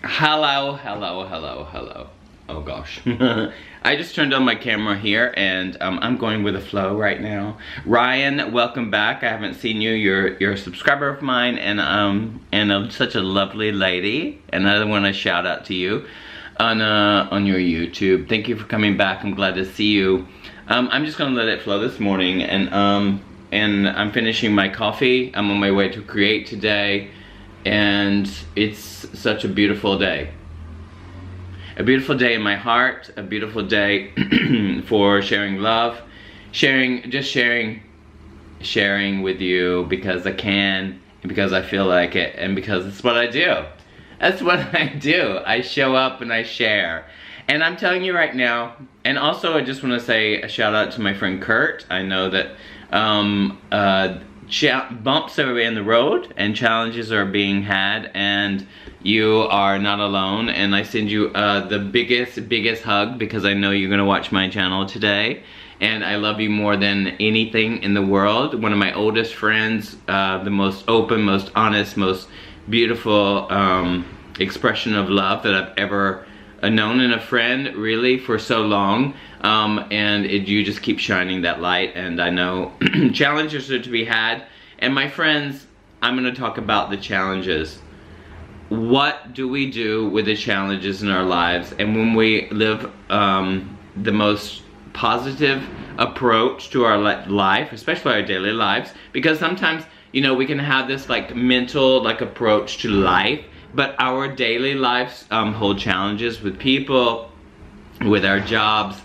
Hello, hello, hello, hello. Oh gosh. I just turned on my camera here and I'm going with the flow right now. Ryan, welcome back. I haven't seen you. You're a subscriber of mine and such a lovely lady. And I want to shout out to you on your YouTube. Thank you for coming back. I'm glad to see you. I'm just gonna let it flow this morning and I'm finishing my coffee. I'm on my way to Create today. And it's such a beautiful day. A beautiful day in my heart, a beautiful day for sharing love, sharing with you because I can, and because I feel like it, and because it's what I do. That's what I do. I show up and I share. And I'm telling you right now, and also I just want to say a shout out to my friend Kurt. I know that bumps are in the road and challenges are being had and you are not alone, and I send you the biggest hug because I know you're gonna watch my channel today and I love you more than anything in the world. One of my oldest friends, the most open, most honest, most beautiful expression of love that I've ever known in a friend, really, for so long. You just keep shining that light, and I know challenges are to be had. And my friends, I'm gonna talk about the challenges. What do we do with the challenges in our lives? And when we live the most positive approach to our life, especially our daily lives, because sometimes, you know, we can have this like mental approach to life, but our daily lives hold challenges with people, with our jobs,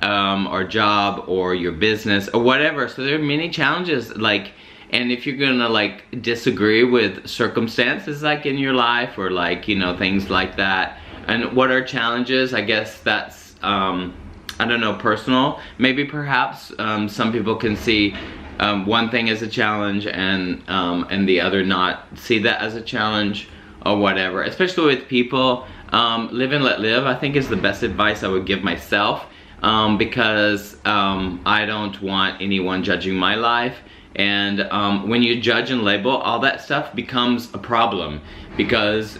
or job, or your business, or whatever. So there are many challenges, and if you're gonna disagree with circumstances in your life, or you know, things like that. And what are challenges? I guess that's, I don't know, personal. Maybe perhaps some people can see one thing as a challenge and the other not see that as a challenge, or whatever. Especially with people, live and let live, I think, is the best advice I would give myself, because I don't want anyone judging my life. And when you judge and label, all that stuff becomes a problem, because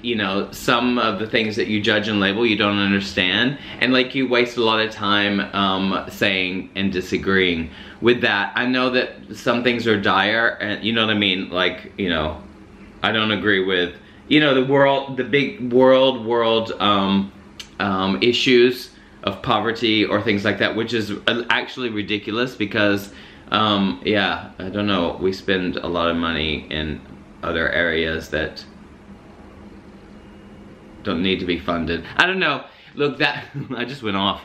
you know, some of the things that you judge and label you don't understand, and you waste a lot of time saying and disagreeing with that. I know that some things are dire, and you know what I mean, you know, I don't agree with, you know, the big world issues of poverty or things like that, which is actually ridiculous because yeah, I don't know, we spend a lot of money in other areas that don't need to be funded. I don't know. Look, that I just went off.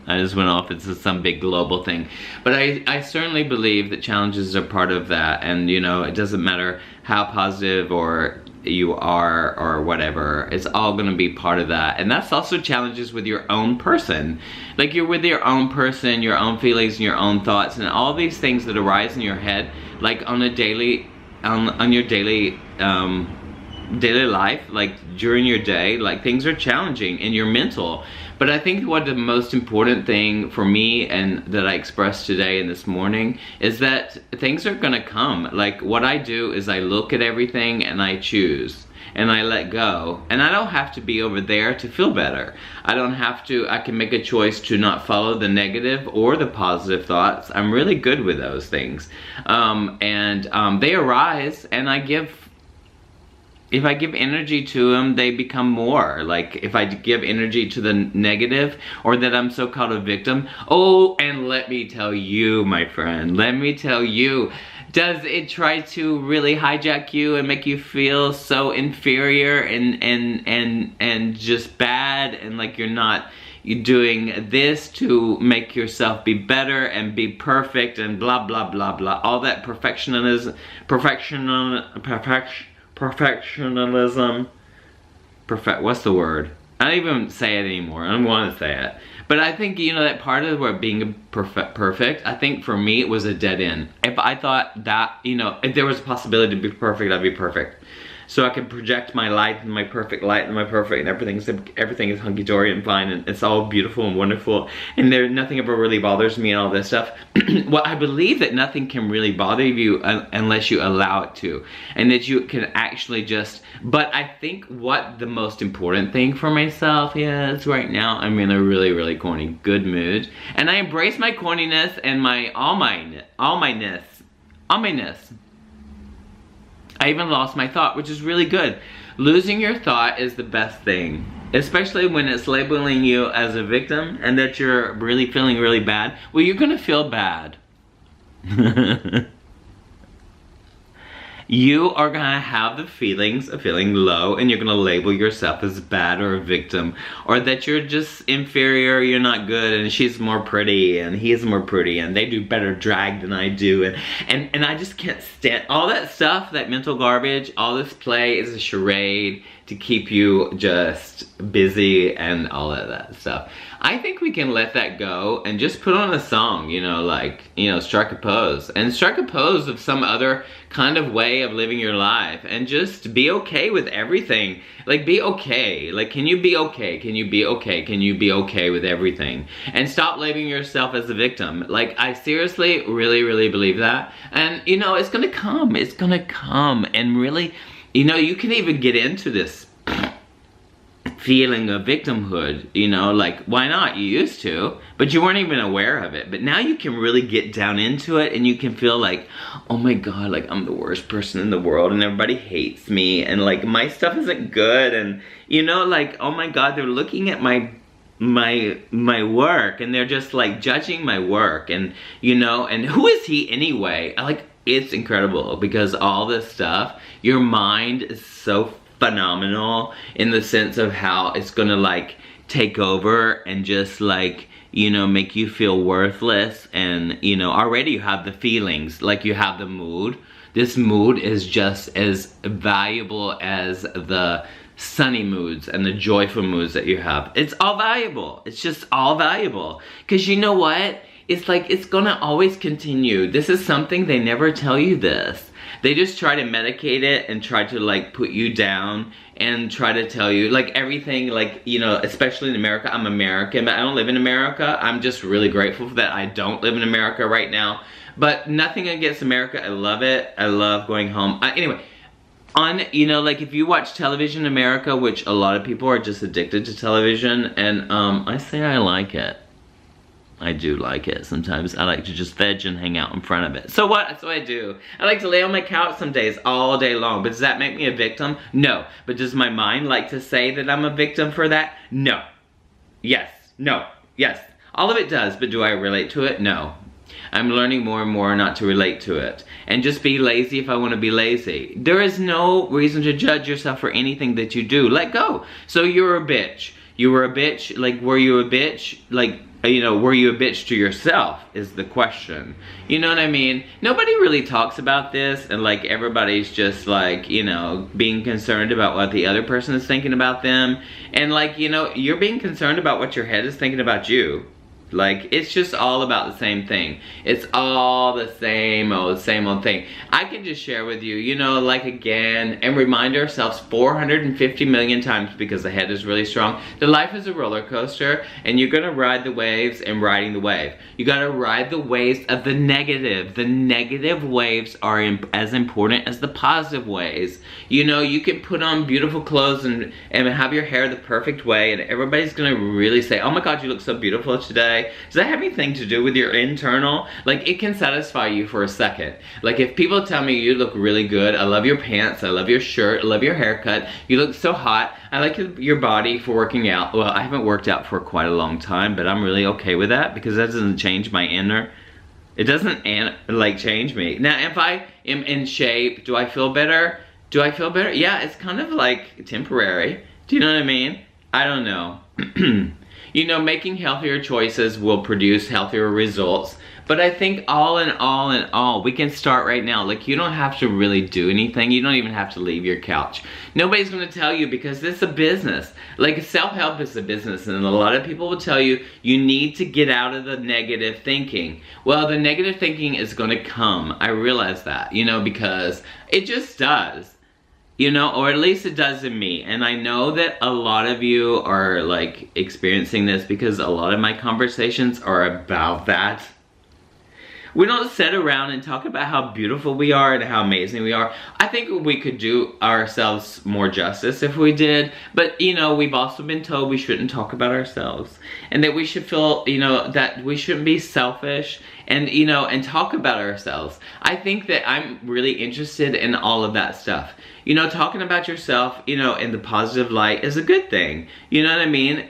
It's just some big global thing. But I certainly believe that challenges are part of that, and you know, it doesn't matter how positive or you are or whatever, it's all gonna be part of that. And that's also challenges with your own person. You're with your own person, your own feelings and your own thoughts, and all these things that arise in your head, on a daily, on your daily life, during your day, things are challenging in your mental. But I think what the most important thing for me, and that I expressed today and this morning, is that things are gonna come. What I do is I look at everything and I choose and I let go, and I don't have to be over there to feel better. I don't have to. I can make a choice to not follow the negative or the positive thoughts. I'm really good with those things, they arise, and if I give energy to them, they become more. If I give energy to the negative, or that I'm so-called a victim, oh, and let me tell you, my friend, let me tell you, does it try to really hijack you and make you feel so inferior and just bad, and you're doing this to make yourself be better and be perfect and blah blah blah blah, all that perfectionism, what's the word? I don't even say it anymore. I don't want to say it. But I think, you know, that part of where being perfect, I think for me it was a dead end. If I thought that, you know, if there was a possibility to be perfect, I'd be perfect. so I can project my light and my perfect light and my perfect, and everything is hunky-dory and fine, and it's all beautiful and wonderful, and nothing ever really bothers me and all this stuff. Well, I believe that nothing can really bother you unless you allow it to, and that you can actually just, but I think what the most important thing for myself is right now, I'm in a really, really corny, good mood, and I embrace my corniness and my all myness. I even lost my thought, which is really good. Losing your thought is the best thing, especially when it's labeling you as a victim and that you're really feeling really bad. Well, you're gonna feel bad. You are gonna have the feelings of feeling low, and you're gonna label yourself as bad or a victim, or that you're just inferior, you're not good, and she's more pretty and he's more pretty and they do better drag than I do, and I just can't stand all that stuff, that mental garbage. All this play is a charade to keep you just busy and all of that stuff. I think we can let that go and just put on a song, you know, like, you know, strike a pose. And strike a pose of some other kind of way of living your life. And just be okay with everything. Like, be okay. Like, can you be okay? Can you be okay? Can you be okay with everything? And stop labeling yourself as a victim. Like, I seriously, really, really believe that. And, you know, it's gonna come. It's gonna come. And really, you know, you can even get into this feeling of victimhood, you know, like, why not? You used to, but you weren't even aware of it. But now you can really get down into it, and you can feel like, oh my God, like, I'm the worst person in the world, and everybody hates me, and like, my stuff isn't good, and you know, like, oh my God, they're looking at my work, and they're just like judging my work, and you know, and who is he anyway? Like, it's incredible, because all this stuff, your mind is so phenomenal in the sense of how it's gonna like take over and just like, you know, make you feel worthless. And you know, already you have the feelings, like you have the mood. This mood is just as valuable as the sunny moods and the joyful moods that you have. It's all valuable. It's just all valuable, because you know what, it's like, it's gonna always continue. This is something they never tell you this. They just try to medicate it and try to like put you down and try to tell you like everything, like, you know, especially in America. I'm American, but I don't live in America. I'm just really grateful for that I don't live in America right now. But nothing against America. I love it. I love going home. Anyway, you know, like if you watch television in America, which a lot of people are just addicted to television, and I say I like it. I do like it. Sometimes I like to just veg and hang out in front of it. So what? That's what I do. I like to lay on my couch some days all day long. But does that make me a victim? No. But does my mind like to say that I'm a victim for that? No. Yes. No. Yes. All of it does. But do I relate to it? No. I'm learning more and more not to relate to it. And just be lazy if I want to be lazy. There is no reason to judge yourself for anything that you do. Let go. So you're a bitch. You were a bitch. Like, were you a bitch? Like, you know, were you a bitch to yourself is the question. You know what I mean? Nobody really talks about this, and like everybody's just like, you know, being concerned about what the other person is thinking about them. And like, you know, you're being concerned about what your head is thinking about you. Like, it's just all about the same thing. It's all the same old thing. I can just share with you, you know, like again, and remind ourselves 450 million times, because the head is really strong, that life is a roller coaster, and you're gonna ride the waves and riding the wave. You gotta ride the waves of the negative. The negative waves are as important as the positive waves. You know, you can put on beautiful clothes and have your hair the perfect way, and everybody's gonna really say, oh my God, you look so beautiful today. Does that have anything to do with your internal? Like, it can satisfy you for a second. Like, if people tell me you look really good, I love your pants, I love your shirt, I love your haircut, you look so hot, I like your body for working out. Well, I haven't worked out for quite a long time, but I'm really okay with that, because that doesn't change my inner. It doesn't like change me. Now, if I am in shape, do I feel better? Do I feel better? Yeah, it's kind of like temporary. Do you know what I mean? I don't know. You know, making healthier choices will produce healthier results. But I think all in all, we can start right now. Like, you don't have to really do anything. You don't even have to leave your couch. Nobody's going to tell you, because it's a business. Like, self-help is a business, and a lot of people will tell you, you need to get out of the negative thinking. Well, the negative thinking is going to come. I realize that, you know, because it just does. You know, or at least it does in me. And I know that a lot of you are like experiencing this because a lot of my conversations are about that. We don't sit around and talk about how beautiful we are and how amazing we are. I think we could do ourselves more justice if we did. But, you know, we've also been told we shouldn't talk about ourselves. And that we should feel, you know, that we shouldn't be selfish and, you know, and talk about ourselves. I think that I'm really interested in all of that stuff. You know, talking about yourself, you know, in the positive light is a good thing. You know what I mean?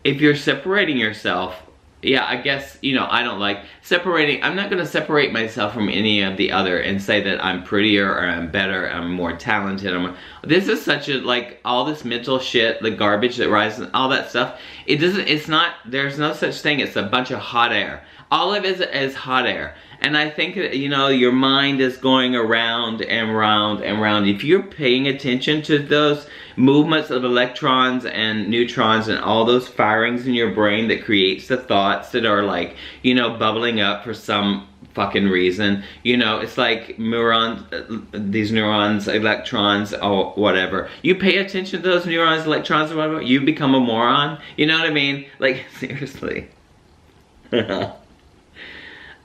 If you're separating yourself, yeah, I guess, you know, I don't like separating. I'm not going to separate myself from any of the other and say that I'm prettier or I'm better, I'm more talented. This is such a, like, all this mental shit, the garbage that rises, all that stuff. It's not, there's no such thing. It's a bunch of hot air. All of it is hot air. And I think that, you know, your mind is going around and round and round. If you're paying attention to those movements of electrons and neutrons and all those firings in your brain that creates the thoughts that are like, you know, bubbling up for some fucking reason. You know, it's like neurons, these neurons, electrons, or whatever. You pay attention to those neurons, electrons, or whatever, you become a moron. You know what I mean? Like, seriously.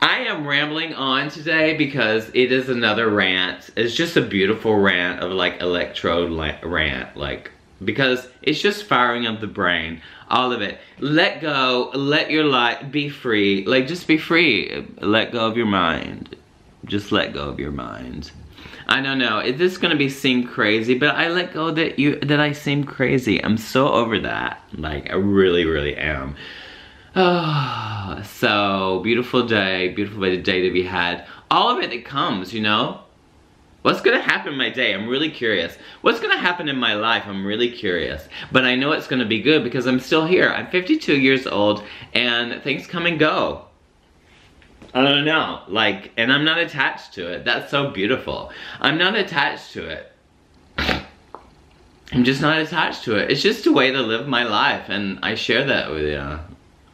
I am rambling on today because it is another rant. It's just a beautiful rant of like electrode rant, like, because it's just firing up the brain, all of it. Let go, let your life be free, like just be free. Let go of your mind. Just let go of your mind. I don't know, this is gonna seem crazy, but I let go that I seem crazy. I'm so over that, like I really, really am. Oh, so beautiful day to be had. All of it comes, you know. What's gonna happen in my day? I'm really curious. What's gonna happen in my life? I'm really curious. But I know it's gonna be good because I'm still here. I'm 52 years old and things come and go. I don't know, like, and I'm not attached to it. That's so beautiful. I'm not attached to it. I'm just not attached to it. It's just a way to live my life and I share that with you.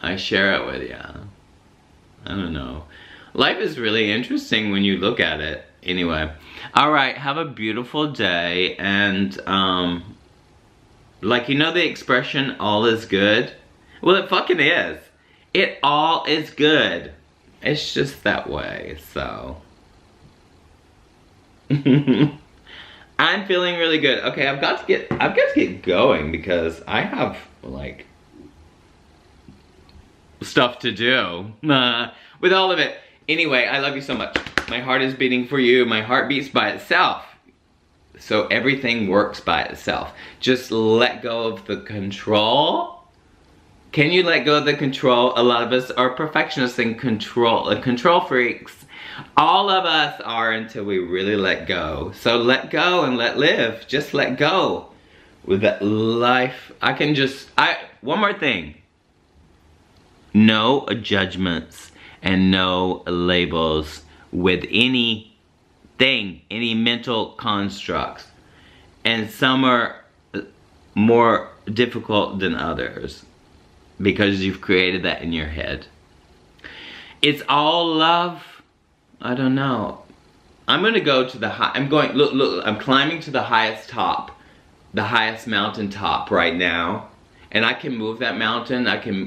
I share it with you. I don't know. Life is really interesting when you look at it. Anyway. Alright, have a beautiful day. And, like, you know the expression, all is good? Well, it fucking is. It all is good. It's just that way, so. I'm feeling really good. Okay, I've got to get going because I have, like, stuff to do with all of it. Anyway, I love you so much. My heart is beating for you. My heart beats by itself. So everything works by itself. Just let go of the control. Can you let go of the control? A lot of us are perfectionists and control freaks. All of us are until we really let go. So let go and let live. Just let go. With that life, one more thing. No judgments and no labels with anything, any mental constructs. And some are more difficult than others because you've created that in your head. It's all love. I don't know. I'm gonna go to the look, I'm climbing to the highest top, the highest mountain top right now. And I can move that mountain,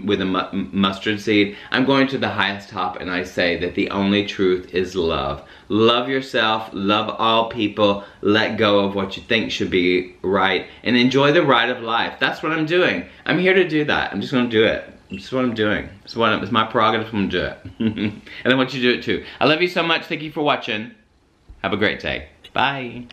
with a mustard seed. I'm going to the highest top and I say that the only truth is love. Love yourself, love all people, let go of what you think should be right, and enjoy the ride of life. That's what I'm doing. I'm here to do that. I'm just gonna do it. It's what I'm doing. It's my prerogative. I'm gonna do it. And I want you to do it too. I love you so much. Thank you for watching. Have a great day. Bye.